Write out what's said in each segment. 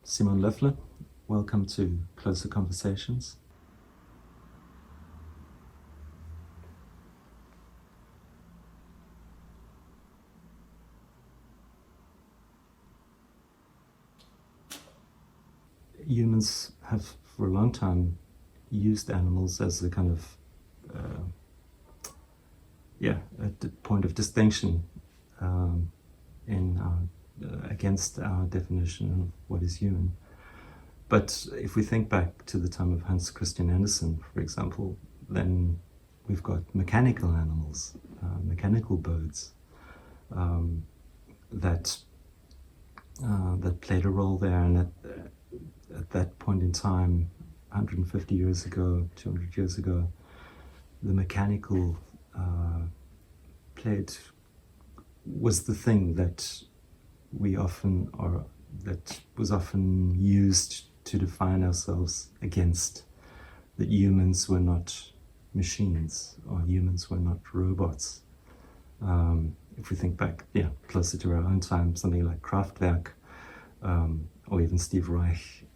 Simon Løffler. Welcome to Closer Conversations. Humans have for a long time used animals as a kind of a point of distinction against our definition of what is human. But if we think back to the time of Hans Christian Andersen, for example, then we've got mechanical animals, mechanical birds that played a role there. And at that point in time, 150 years ago, 200 years ago, the mechanical was the thing that was often used to define ourselves against, that humans were not machines or humans were not robots. If we think back, closer to our own time, something like Kraftwerk or even Steve Reich,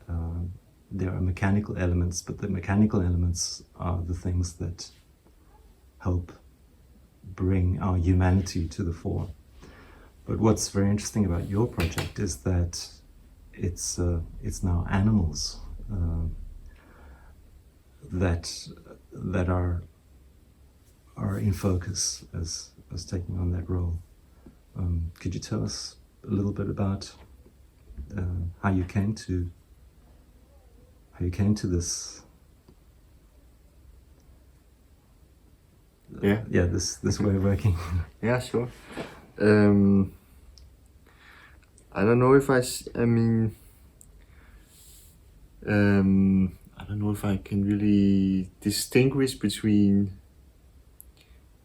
there are mechanical elements, but the mechanical elements are the things that help bring our humanity to the fore. But what's very interesting about your project is that it's now animals that are in focus as taking on that role. Could you tell us a little bit about how you came to this? This way of working. Yeah, sure. I don't know if I don't know if I can really distinguish between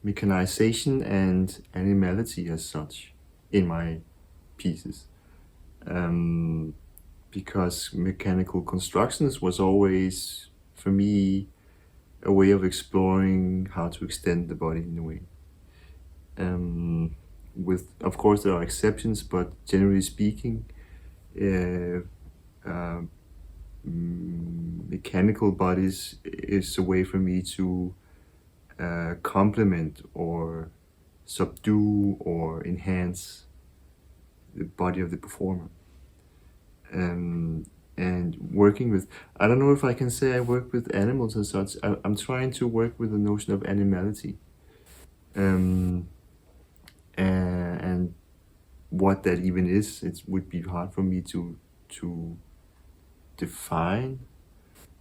mechanization and animality as such in my pieces, because mechanical constructions was always, for me, a way of exploring how to extend the body in a way. Of course, there are exceptions, but generally speaking, mechanical bodies is a way for me to complement or subdue or enhance the body of the performer. And working with, I don't know if I can say I work with animals as such. I'm trying to work with the notion of animality. And what that even is, it would be hard for me to define.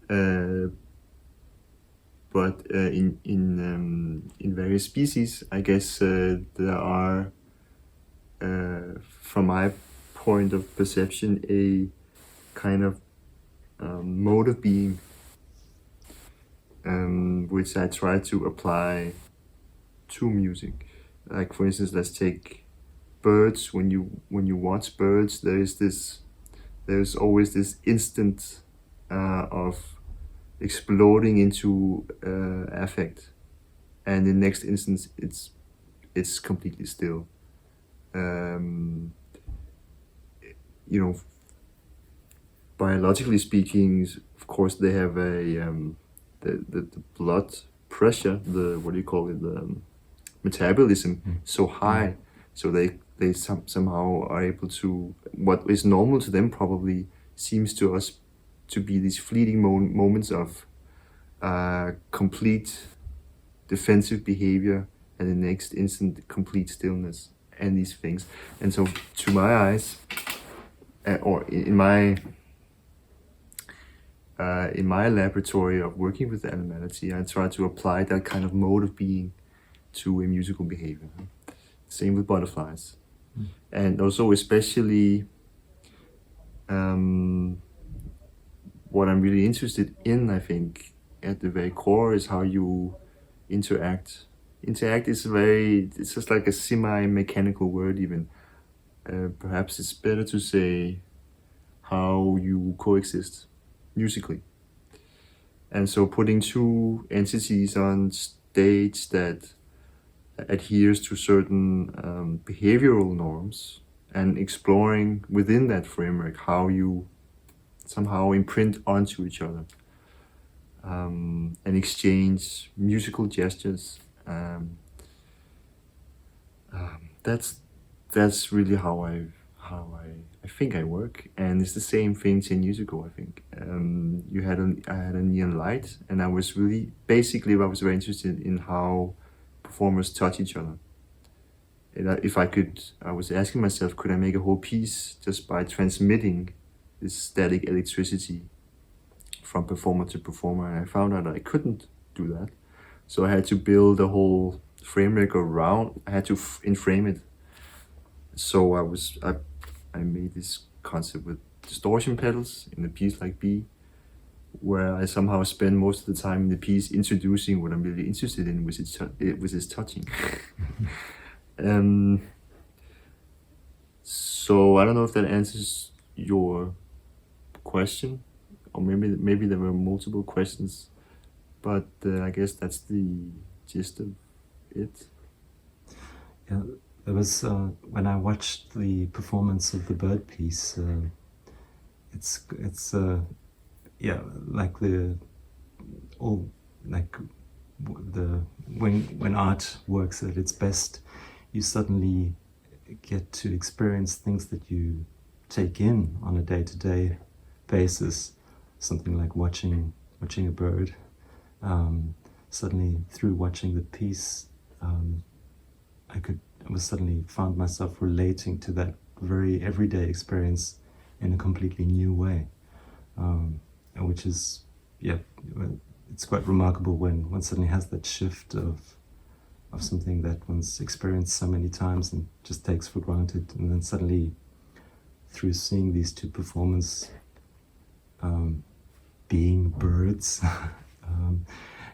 But in various species, I guess there are, from my point of perception, a kind of mode of being, which I try to apply to music. Like, for instance, let's take birds. When you watch birds, there's always this instant of exploding into affect, and the next instance it's completely still. Biologically speaking, of course, they have the blood pressure, the metabolism so high, so they somehow are able to, what is normal to them probably seems to us to be these fleeting moments of complete defensive behavior, and the next instant complete stillness, and these things. And so to my eyes, or in my laboratory of working with animality, I try to apply that kind of mode of being to a musical behavior. Same with butterflies. And also especially what I'm really interested in, I think, at the very core, is how you interact. Interact is it's just like a semi-mechanical word even. Perhaps it's better to say how you coexist musically. And so putting two entities on stage that adheres to certain behavioral norms, and exploring within that framework how you somehow imprint onto each other, and exchange musical gestures. That's really how I think I work, and it's the same thing 10 years ago. I think I had a neon light, and I was very interested in how performers touch each other. I was asking myself, could I make a whole piece just by transmitting this static electricity from performer to performer? And I found out that I couldn't do that, so I had to build a whole framework around. I had to frame it. So I made this concept with distortion pedals in a piece like B, where I somehow spend most of the time in the piece introducing what I'm really interested in, which is touching. So I don't know if that answers your question, or maybe there were multiple questions, but I guess that's the gist of it. Yeah, there was when I watched the performance of the bird piece. It's yeah, like when art works at its best, you suddenly get to experience things that you take in on a day-to-day basis. Something like watching a bird. Suddenly, through watching the piece, I suddenly found myself relating to that very everyday experience in a completely new way, which is, yeah, it's quite remarkable when one suddenly has that shift of something that one's experienced so many times and just takes for granted, and then suddenly, through seeing these two performers being birds,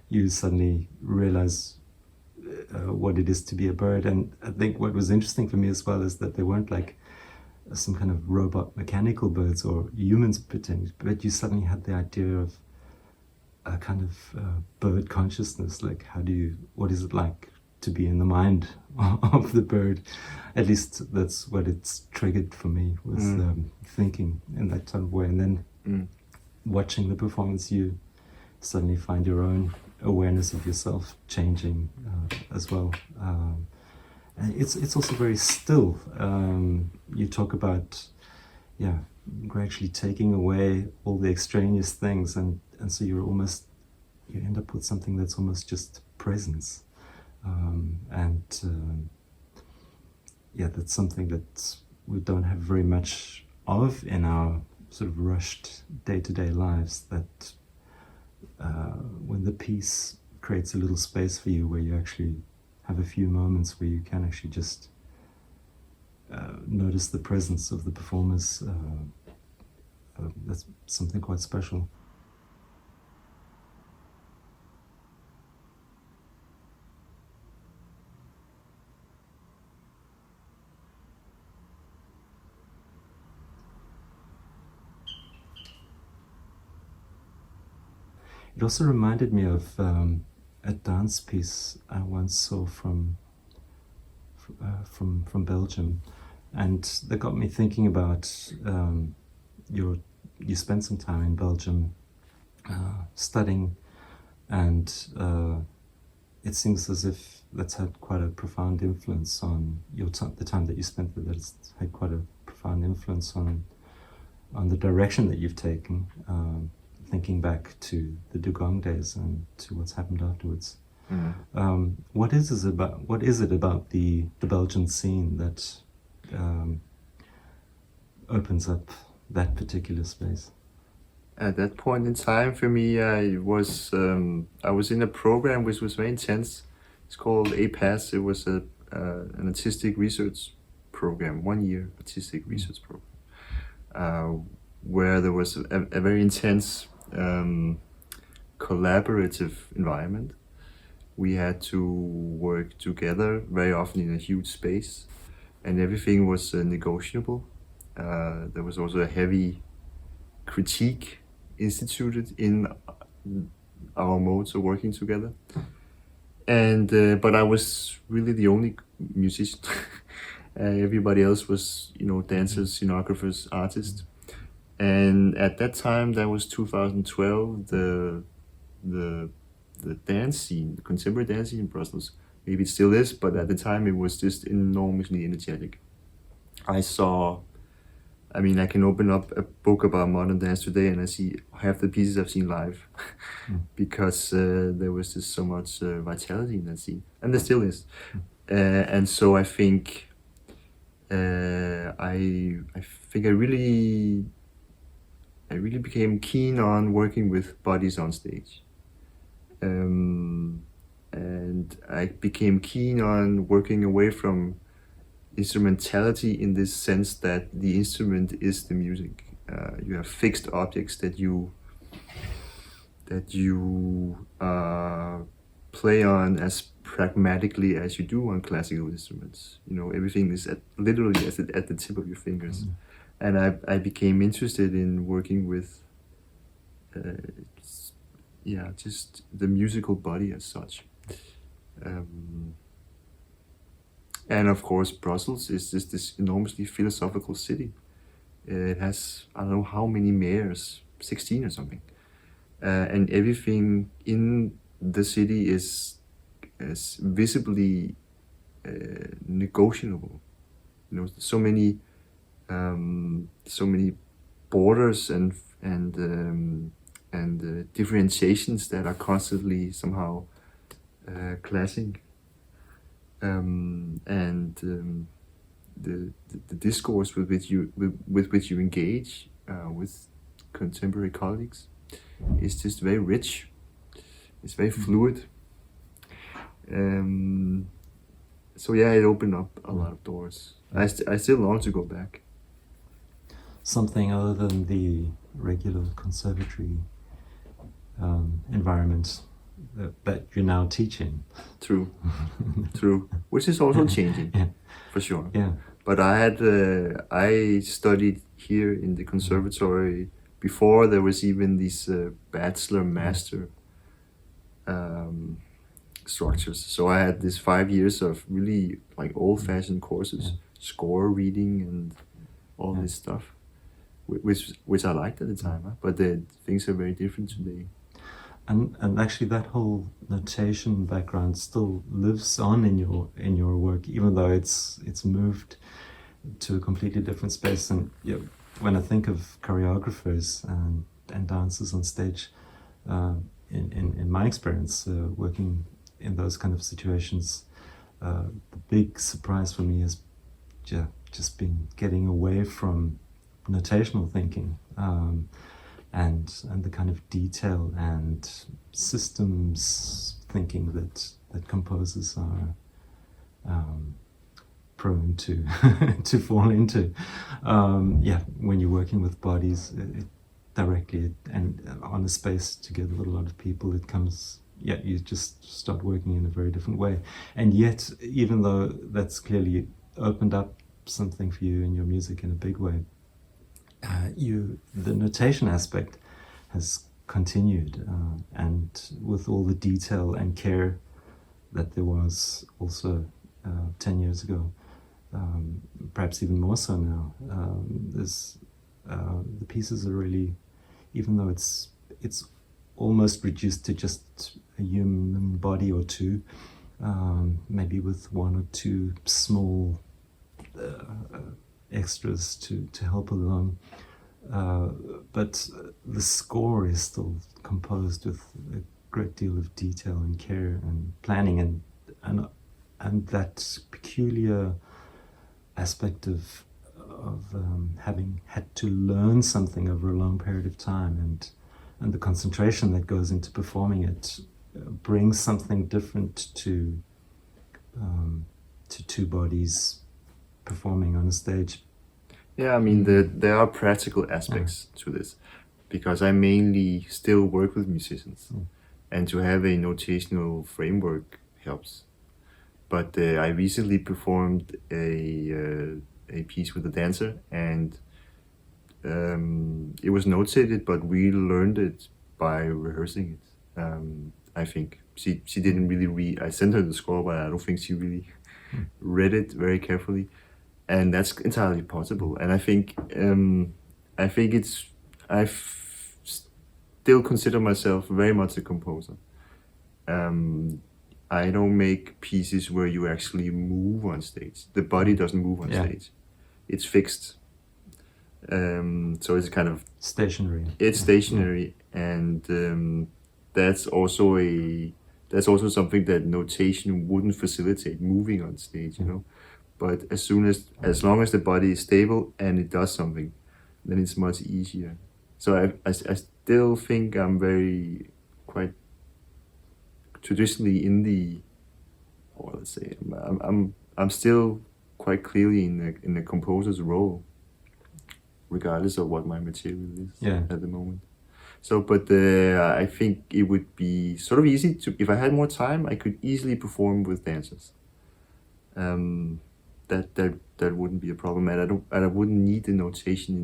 you suddenly realize what it is to be a bird. And I think what was interesting for me as well is that they weren't like some kind of robot mechanical birds or humans pretending, but you suddenly had the idea of a kind of bird consciousness. Like, what is it like to be in the mind of the bird? At least that's what it's triggered for me, was thinking in that type of way. And then watching the performance, you suddenly find your own awareness of yourself changing as well. And it's also very still. You talk about, gradually taking away all the extraneous things, and so you end up with something that's almost just presence. That's something that we don't have very much of in our sort of rushed day-to-day lives, that when the piece creates a little space for you where you actually have a few moments where you can actually just notice the presence of the performers, that's something quite special. It also reminded me of a dance piece I once saw from Belgium, and that got me thinking about you spent some time in Belgium studying, and it seems as if that's had quite a profound influence on the time that you spent there. That it's had quite a profound influence on the direction that you've taken. Thinking back to the Dugong days and to what's happened afterwards. What is it about the Belgian scene that opens up that particular space? At that point in time, for me, I was in a program which was very intense. It's called APAS. It was an artistic research program, 1 year artistic research program, where there was a very intense collaborative environment. We had to work together very often in a huge space, and everything was negotiable. There was also a heavy critique instituted in our modes of working together. And but I was really the only musician. Everybody else was, dancers, scenographers, artists. And at that time, that was 2012, the dance scene, the contemporary dance scene in Brussels, maybe it still is, but at the time it was just enormously energetic. I can open up a book about modern dance today and I see half the pieces I've seen live because there was just so much vitality in that scene, and there still is. And so I think I really became keen on working with bodies on stage. And I became keen on working away from instrumentality in this sense that the instrument is the music. You have fixed objects that you play on as pragmatically as you do on classical instruments. Everything is literally at the tip of your fingers. And I became interested in working with just the musical body as such. And of course, Brussels is just this enormously philosophical city. It has, I don't know how many mayors, 16 or something. And everything in the city is visibly negotiable. So many borders and differentiations that are constantly somehow clashing. The discourse with which you engage with contemporary colleagues is just very rich. It's very fluid. So yeah, it opened up a lot of doors. I still long to go back. Something other than the regular conservatory environment that you're now teaching. True, which is also changing, for sure. Yeah. But I studied here in the conservatory before there was even these bachelor master structures. So I had this 5 years of really like old-fashioned courses, score reading and all this stuff, which I liked at the time. But things are very different today. And actually, that whole notation background still lives on in your work, even though it's moved to a completely different space. And when I think of choreographers and dancers on stage, in my experience working in those kind of situations, the big surprise for me has just been getting away from notational thinking. And the kind of detail and systems thinking that composers are prone to to fall into. When you're working with bodies directly and on a space together with a lot of people, it comes. You just start working in a very different way. And yet, even though that's clearly opened up something for you in your music in a big way, the notation aspect has continued, and with all the detail and care that there was also 10 years ago, perhaps even more so now. The pieces are really, even though it's almost reduced to just a human body or two, maybe with one or two small extras to help along. But the score is still composed with a great deal of detail and care and planning and that peculiar aspect of having had to learn something over a long period of time and the concentration that goes into performing it brings something different to two bodies performing on a stage. Yeah, I mean, there are practical aspects to this, because I mainly still work with musicians, and to have a notational framework helps. But I recently performed a piece with a dancer, and it was notated, but we learned it by rehearsing it. I think she didn't really read. I sent her the score, but I don't think she really read it very carefully. And that's entirely possible. And I think I think still consider myself very much a composer. I don't make pieces where you actually move on stage. The body doesn't move on stage. It's fixed. So it's kind of stationary. It's stationary, and that's also something that notation wouldn't facilitate, moving on stage, you know. But as long as the body is stable and it does something, then it's much easier. So I still think I'm very quite traditionally in the, or let's say I'm still quite clearly in the composer's role, regardless of what my material is at the moment. So, but I think it would be sort of easy to, if I had more time, I could easily perform with dancers. That wouldn't be a problem, and I wouldn't need the notation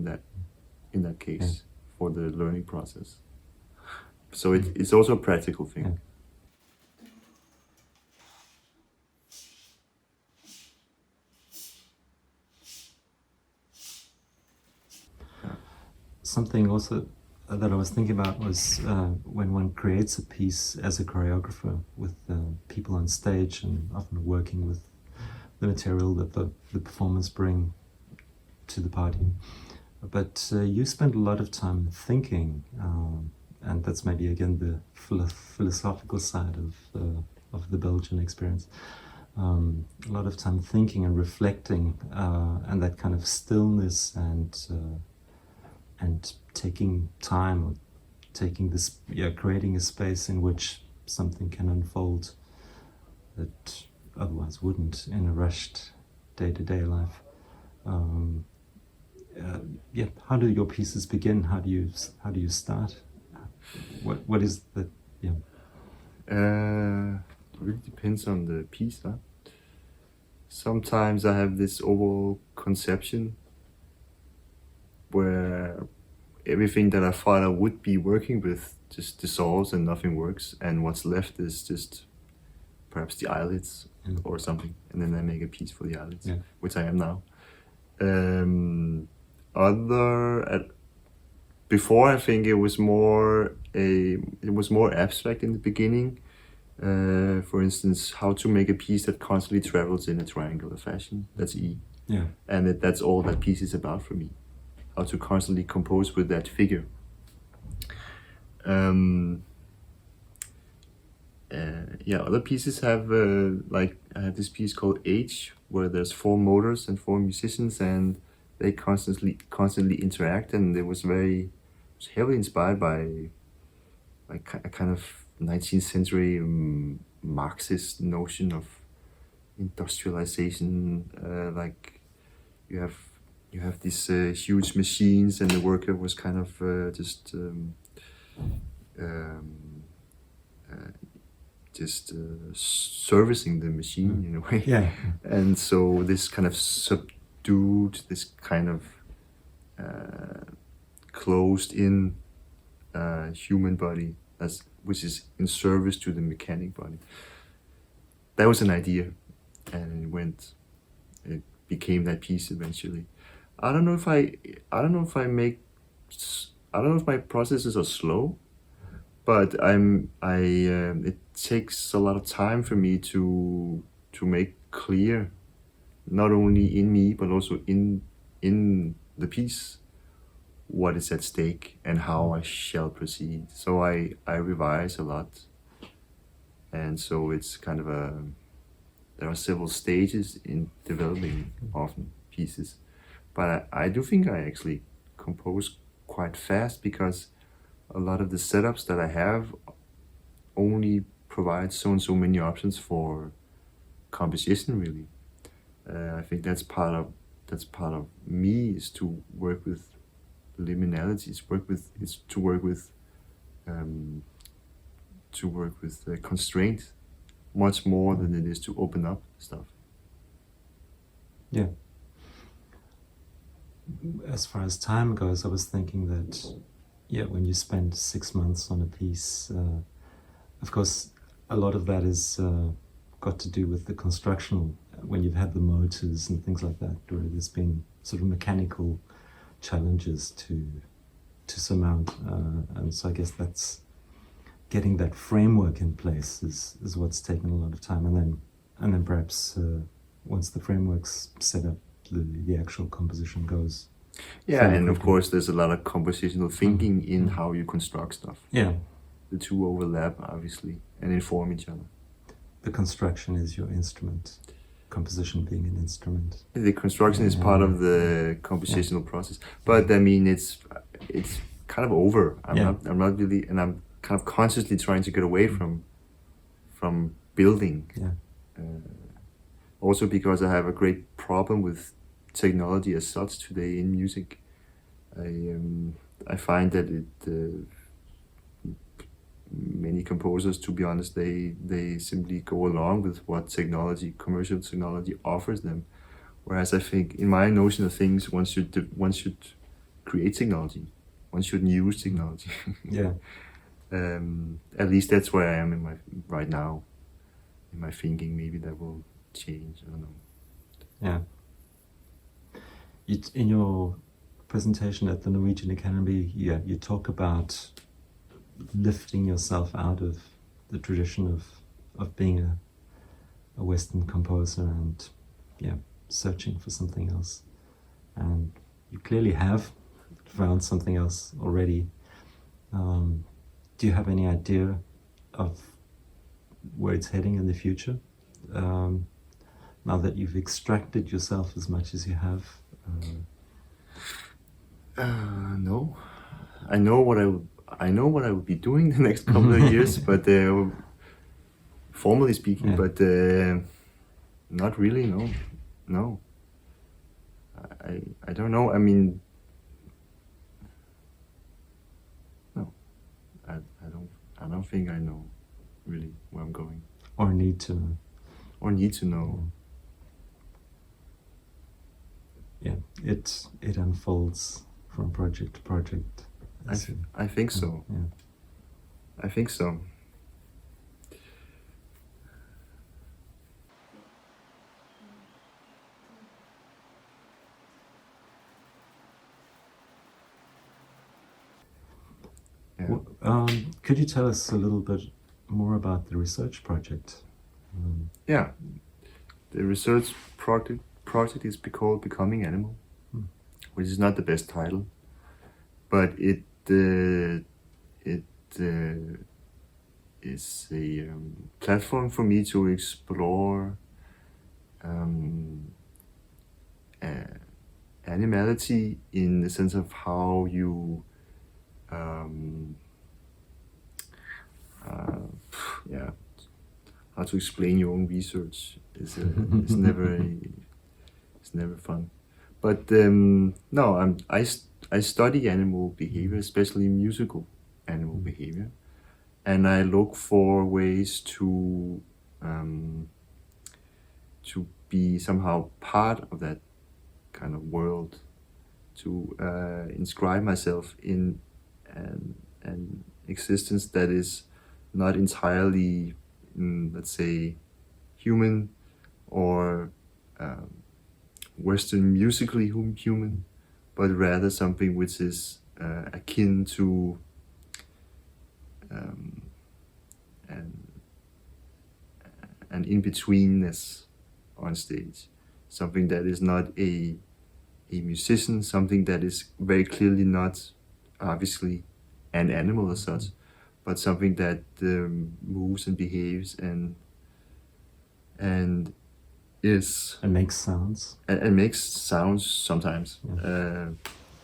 in that case for the learning process. So it's also a practical thing. Yeah. Something also that I was thinking about was when one creates a piece as a choreographer with people on stage and often working with the material that the performers bring to the party. But you spend a lot of time thinking, and that's maybe again the philosophical side of the Belgian experience. A lot of time thinking and reflecting, and that kind of stillness and taking time, or taking this, creating a space in which something can unfold that otherwise wouldn't in a rushed day-to-day life. How do your pieces begin? How do you start? What is the It really depends on the piece, huh? Sometimes I have this overall conception where everything that I thought I would be working with just dissolves and nothing works, and what's left is just perhaps the eyelids or something, and then I make a piece for the eyelids, which I am now. Before, I think it was more abstract in the beginning. For instance, how to make a piece that constantly travels in a triangular fashion. That's E. Yeah. And that's all that piece is about for me. How to constantly compose with that figure. Other pieces have, like I have this piece called H, where there's 4 motors and 4 musicians, and they constantly interact, and it was heavily inspired by like a kind of 19th century Marxist notion of industrialization. Like you have these huge machines, and the worker was kind of servicing the machine in a way. Yeah. And so this kind of subdued, this kind of closed in human body, which is in service to the mechanic body. That was an idea, and it became that piece eventually. I don't know if my processes are slow, but it takes a lot of time for me to make clear, not only in me but also in the piece, what is at stake and how I shall proceed. So I revise a lot, and so it's kind of there are several stages in developing often pieces, but I do think I actually compose quite fast, because a lot of the setups that I have only provide so and so many options for composition, really. I think that's part of me, is to work with liminalities, to work with constraint much more than it is to open up stuff. Yeah. As far as time goes, I was thinking that when you spend 6 months on a piece, of course a lot of that is got to do with the construction, when you've had the motors and things like that, where there's been sort of mechanical challenges to surmount, and so I guess that's getting that framework in place is what's taken a lot of time, and then perhaps once the framework's set up, the actual composition goes. Yeah, and of course there's a lot of compositional thinking in how you construct stuff. Yeah. The two overlap, obviously, and inform each other. The construction is your instrument, composition being an instrument. The construction is part of the compositional process, but I mean it's kind of over. I'm not really, and I'm kind of consciously trying to get away from building. Yeah. Also because I have a great problem with technology as such today in music. I find that many composers, to be honest, they simply go along with what commercial technology offers them. Whereas I think in my notion of things, one should create technology. One shouldn't use technology. Yeah. At least that's where I am right now. In my thinking, maybe that will change. I don't know. Yeah. In your presentation at the Norwegian Academy, you talk about lifting yourself out of the tradition of being a Western composer and searching for something else. And you clearly have found something else already. Do you have any idea of where it's heading in the future? Now that you've extracted yourself as much as you have? No. I know what I would be doing the next couple of years, but formally speaking, but not really. No. I don't know. I mean, no. I don't think I know really where I'm going. Or need to know. Or need to know. Yeah, it unfolds from project to project. I think so. Yeah. I think so. Yeah. Could you tell us a little bit more about the research project? Yeah, the research project is called Becoming Animal, which is not the best title, but it is a platform for me to explore animality in the sense of how you how to explain your own research is never fun. But no, I study animal behavior, especially musical animal behavior, and I look for ways to be somehow part of that kind of world, to inscribe myself in an existence that is not entirely, let's say, human or Western musically human, but rather something which is akin to an in-betweenness on stage, something that is not a musician, something that is very clearly not obviously an animal as such, but something that moves and behaves and is and makes sounds and makes sounds sometimes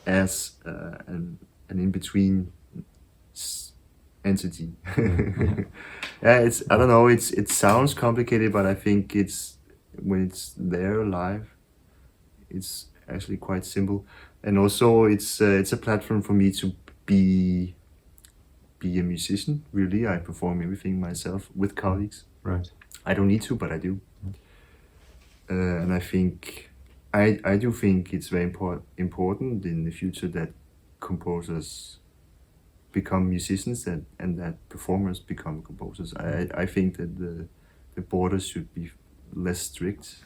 as an in-between entity. It's I don't know. It sounds complicated, but I think it's when it's there live, it's actually quite simple. And also, it's a platform for me to be a musician. Really, I perform everything myself with colleagues. Right. I don't need to, but I do. And I think I do think it's very important in the future that composers become musicians and that performers become composers. I think that the borders should be less strict.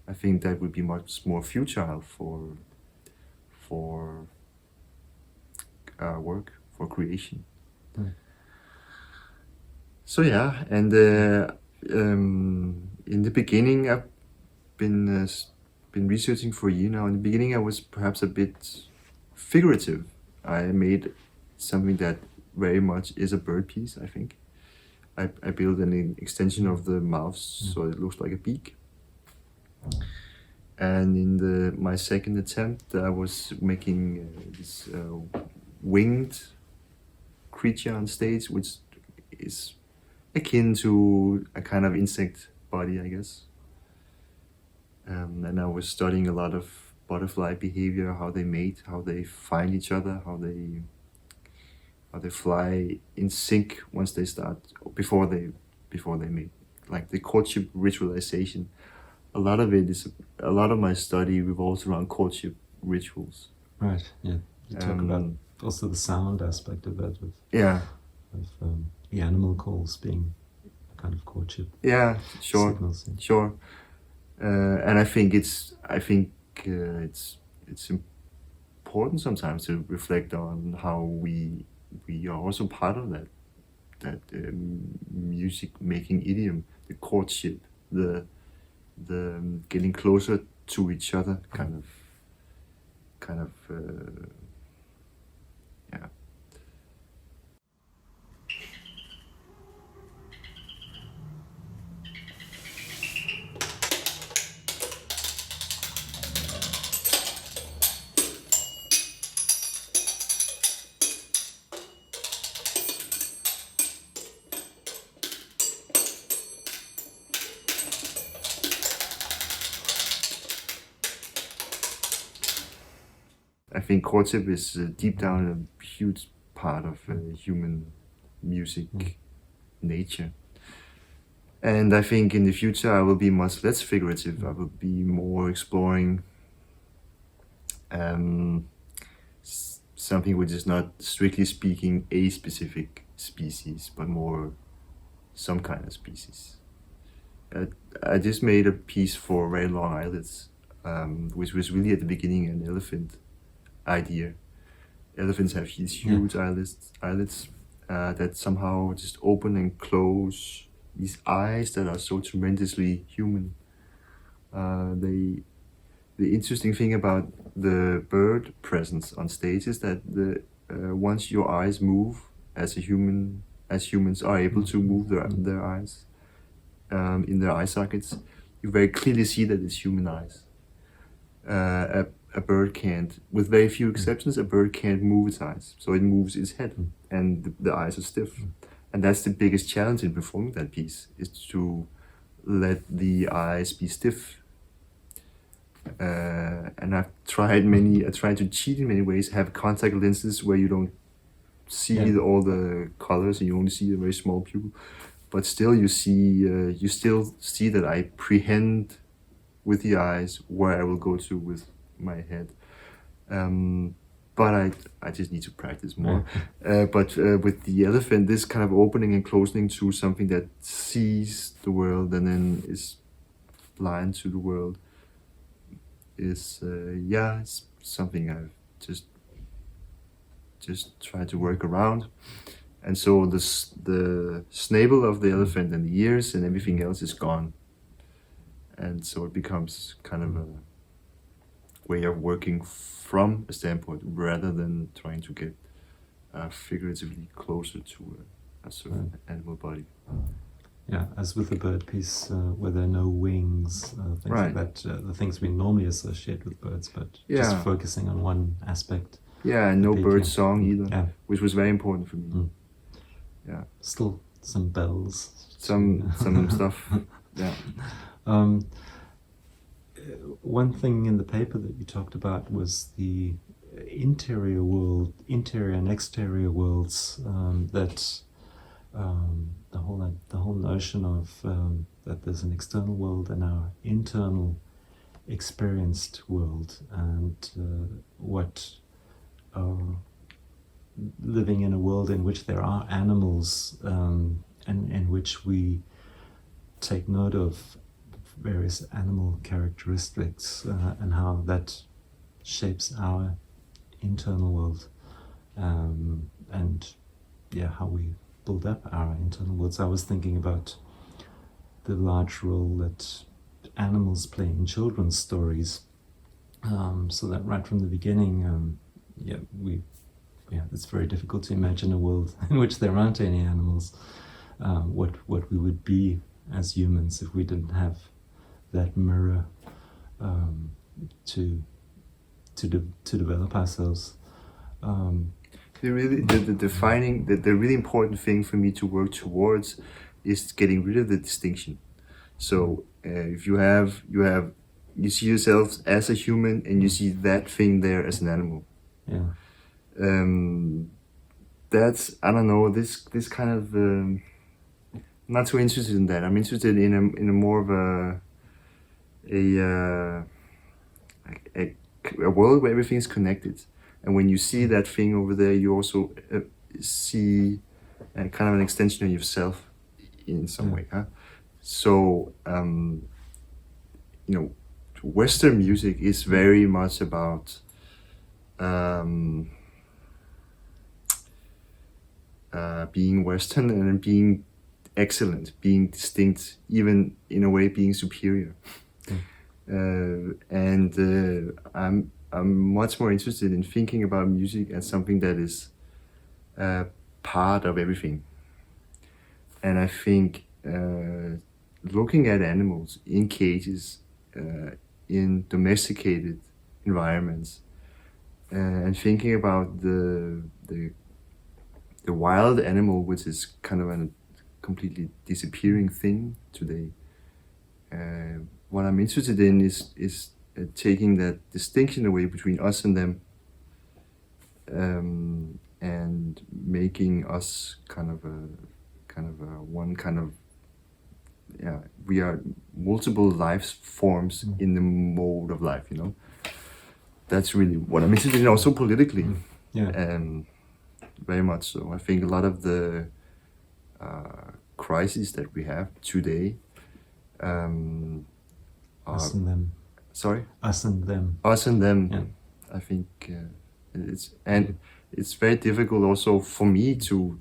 I think that would be much more futile for work, for creation. Right. So yeah, and in the beginning, I've been researching for a year now. In the beginning, I was perhaps a bit figurative. I made something that very much is a bird piece, I think. I built an extension of the mouth so it looks like a beak. And in my second attempt, I was making this winged creature on stage, which is akin to a kind of insect body, I guess. And I was studying a lot of butterfly behavior, how they mate, how they find each other, how they fly in sync once they start, before they mate, like the courtship ritualization. A lot of my study revolves around courtship rituals. Right. Yeah. You talk about also the sound aspect of that, with the animal calls being a kind of courtship. Yeah, sure, signals. Sure. And I think it's important sometimes to reflect on how we are also part of that music making idiom, the courtship, the getting closer to each other, kind of yeah. I think courtship is deep down a huge part of human music nature. And I think in the future I will be much less figurative. I will be more exploring something which is not strictly speaking a specific species, but more some kind of species. I just made a piece for very long eyelids, which was really at the beginning an elephant idea. Elephants have these huge eyelids that somehow just open and close, these eyes that are so tremendously human. The interesting thing about the bird presence on stage is that once your eyes move as humans are able to move their eyes in their eye sockets, you very clearly see that it's human eyes. A bird can't, with very few exceptions, a bird can't move its eyes. So it moves its head and the eyes are stiff. And that's the biggest challenge in performing that piece, is to let the eyes be stiff. And I tried to cheat in many ways, have contact lenses where you don't see all the colors and you only see a very small pupil. But still you still see that I prehend with the eyes where I will go to with my head, but I just need to practice more. But with the elephant, this kind of opening and closing to something that sees the world and then is blind to the world is it's something I've just tried to work around. And so the snavel of the elephant and the ears and everything else is gone, and so it becomes kind of a way of working from a standpoint rather than trying to get figuratively closer to a certain animal body. Yeah, as with the bird piece, where there are no wings, things like that, the things we normally associate with birds, but just focusing on one aspect. Yeah, and no bird song either, which was very important for me. Yeah. Still some bells. Some stuff. Yeah. One thing in the paper that you talked about was the interior and exterior worlds, that the whole notion of that there's an external world and our internal experienced world, and what living in a world in which there are animals, and in which we take note of various animal characteristics, and how that shapes our internal world. and how we build up our internal worlds. I was thinking about the large role that animals play in children's stories, so that right from the beginning, it's very difficult to imagine a world in which there aren't any animals. What we would be as humans if we didn't have that mirror to develop ourselves. The really important thing for me to work towards is getting rid of the distinction. So if you see yourself as a human and you see that thing there as an animal. Yeah. That's, I don't know, this kind of I'm not so interested in that. I'm interested in a more of a world where everything's connected. And when you see that thing over there, you also see kind of an extension of yourself in some way. Huh? So, Western music is very much about being Western and being excellent, being distinct, even in a way being superior. I'm much more interested in thinking about music as something that is part of everything. And I think looking at animals in cages, in domesticated environments, and thinking about the wild animal, which is kind of a completely disappearing thing today. What I'm interested in is taking that distinction away between us and them, and making us we are multiple life forms in the mode of life. That's really what I'm interested in, also politically. Very much so. I think a lot of the crises that we have today us and them. Sorry? Us and them. Us and them. Yeah. I think it's very difficult also for me to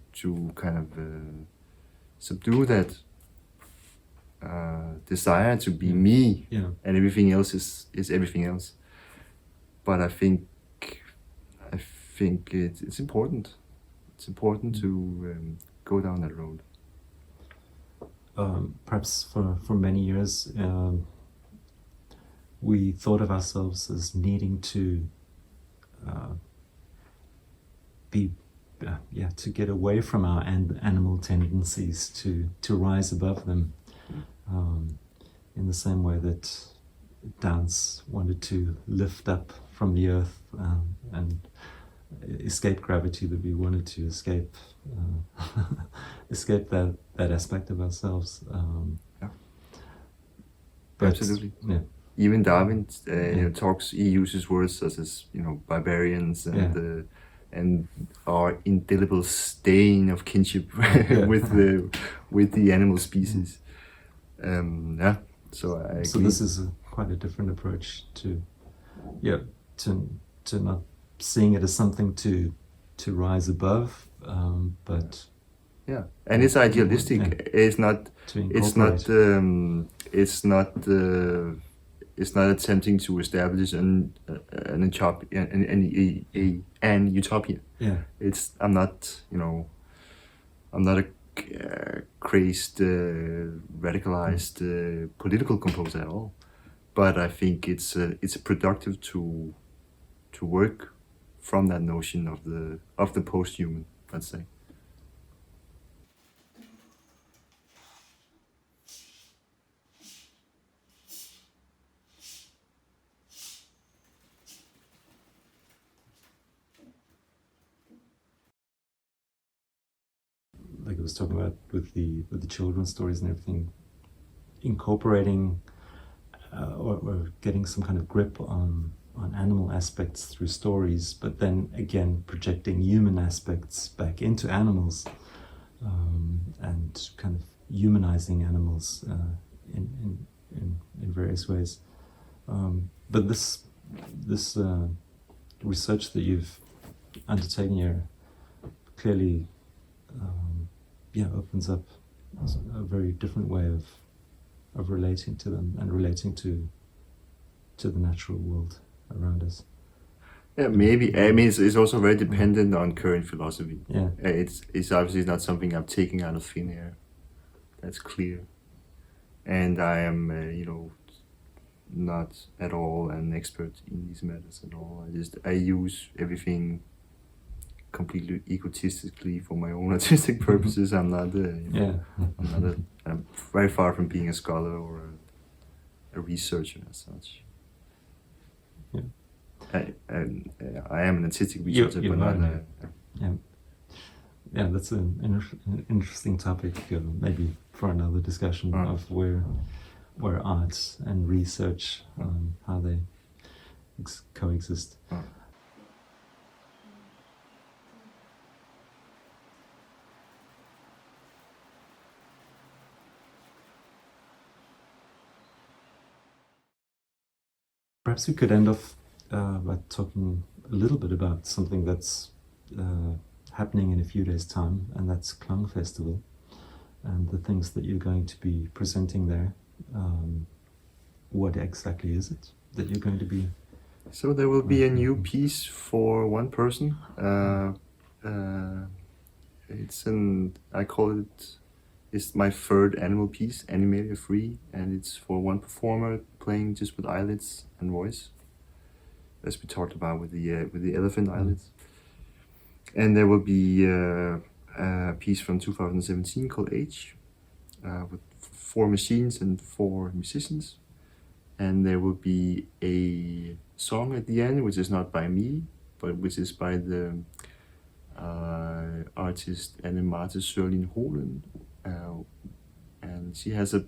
kind of subdue that desire to be me, and everything else is everything else. But I think it's important. It's important to go down that road. Perhaps for many years, we thought of ourselves as needing to to get away from our animal tendencies, to rise above them, in the same way that dance wanted to lift up from the earth and escape gravity, that we wanted to escape that aspect of ourselves. Absolutely. Yeah. Even Darwin he uses words such as barbarians and our indelible stain of kinship with the animal species. So I agree. So this is quite a different approach to not seeing it as something to rise above, but and it's idealistic. It's not attempting to establish an utopia. I'm not a crazed, radicalized political composer at all. But I think it's productive to work from that notion of the post-human, let's say. Like I was talking about with the children's stories and everything, incorporating or getting some kind of grip on animal aspects through stories, but then again projecting human aspects back into animals, and kind of humanizing animals in various ways. But this research that you've undertaken here clearly opens up a very different way of relating to them and relating to the natural world around us. Yeah, maybe. I mean, it's also very dependent on current philosophy. Yeah. It's obviously not something I'm taking out of thin air. That's clear. And I am, not at all an expert in these matters at all. I use everything completely egotistically for my own artistic purposes. I'm not, I'm very far from being a scholar or a researcher as such. Yeah. I am an artistic researcher, but not yeah, that's an interesting topic, maybe for another discussion of where art and research, how they coexist. Perhaps we could end off by talking a little bit about something that's happening in a few days' time, and that's KLANG Festival, and the things that you're going to be presenting there. What exactly is it that you're going to be? So there will be a new piece for one person. I call it's my third animal piece, Animality III, and it's for one performer playing just with eyelids and voice, as we talked about with the elephant eyelids. And there will be a piece from 2017 called Age, with 4 machines and 4 musicians. And there will be a song at the end, which is not by me, but which is by the artist Animality III, and she has a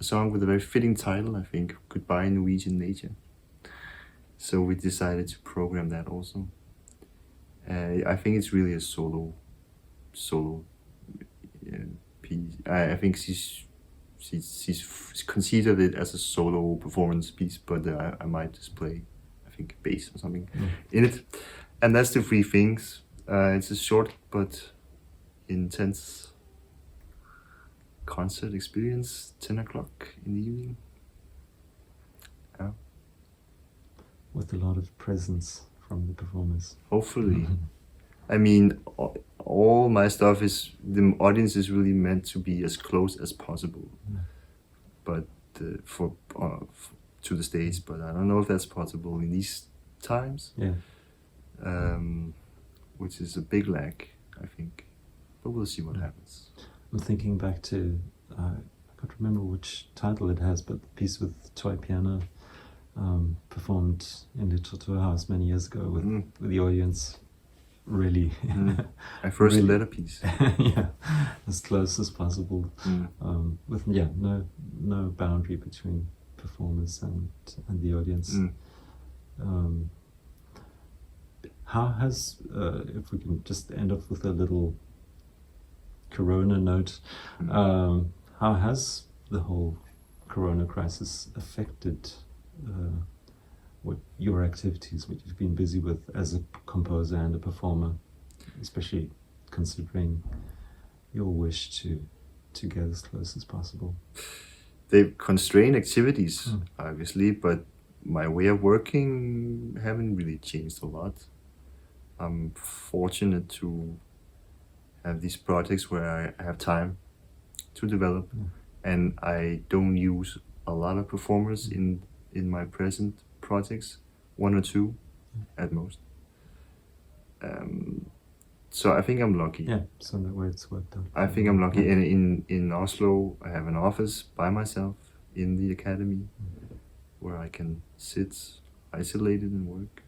song with a very fitting title, I think, Goodbye Norwegian Nature. So we decided to program that also. I think it's really a solo piece. I think she's considered it as a solo performance piece, but I might just play, I think, bass or something in it. And that's the 3 things. It's a short but intense concert experience, 10 o'clock in the evening. Yeah. With a lot of presence from the performers. Hopefully. I mean, all my stuff the audience is really meant to be as close as possible, but to the stage. But I don't know if that's possible in these times. Yeah. Which is a big lack, I think. But we'll see what happens. I'm thinking back to I can't remember which title it has, but the piece with toy piano, performed in the Natur house many years ago with the audience. Really, my first letter piece. Yeah, as close as possible, with no boundary between performers and the audience. How has, if we can just end off with a little Corona note, how has the whole Corona crisis affected what your activities, what you've been busy with as a composer and a performer, especially considering your wish to get as close as possible? They constrain activities, obviously, but my way of working haven't really changed a lot. I'm fortunate to have these projects where I have time to develop, and I don't use a lot of performers in my present projects, 1 or 2 at most. So I think I'm lucky. Yeah, so that way it's worked out. I think I'm lucky. And in Oslo, I have an office by myself in the academy where I can sit isolated and work.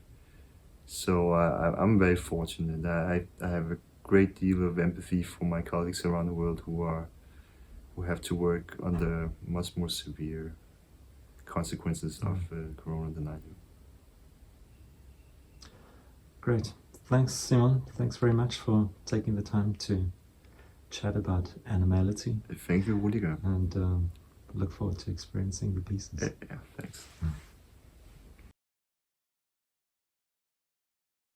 So I'm very fortunate. I have a great deal of empathy for my colleagues around the world who have to work under much more severe consequences of Corona than I do. Great. Thanks, Simon. Thanks very much for taking the time to chat about animality. Thank you, Rudiger. And look forward to experiencing the pieces. Yeah, thanks.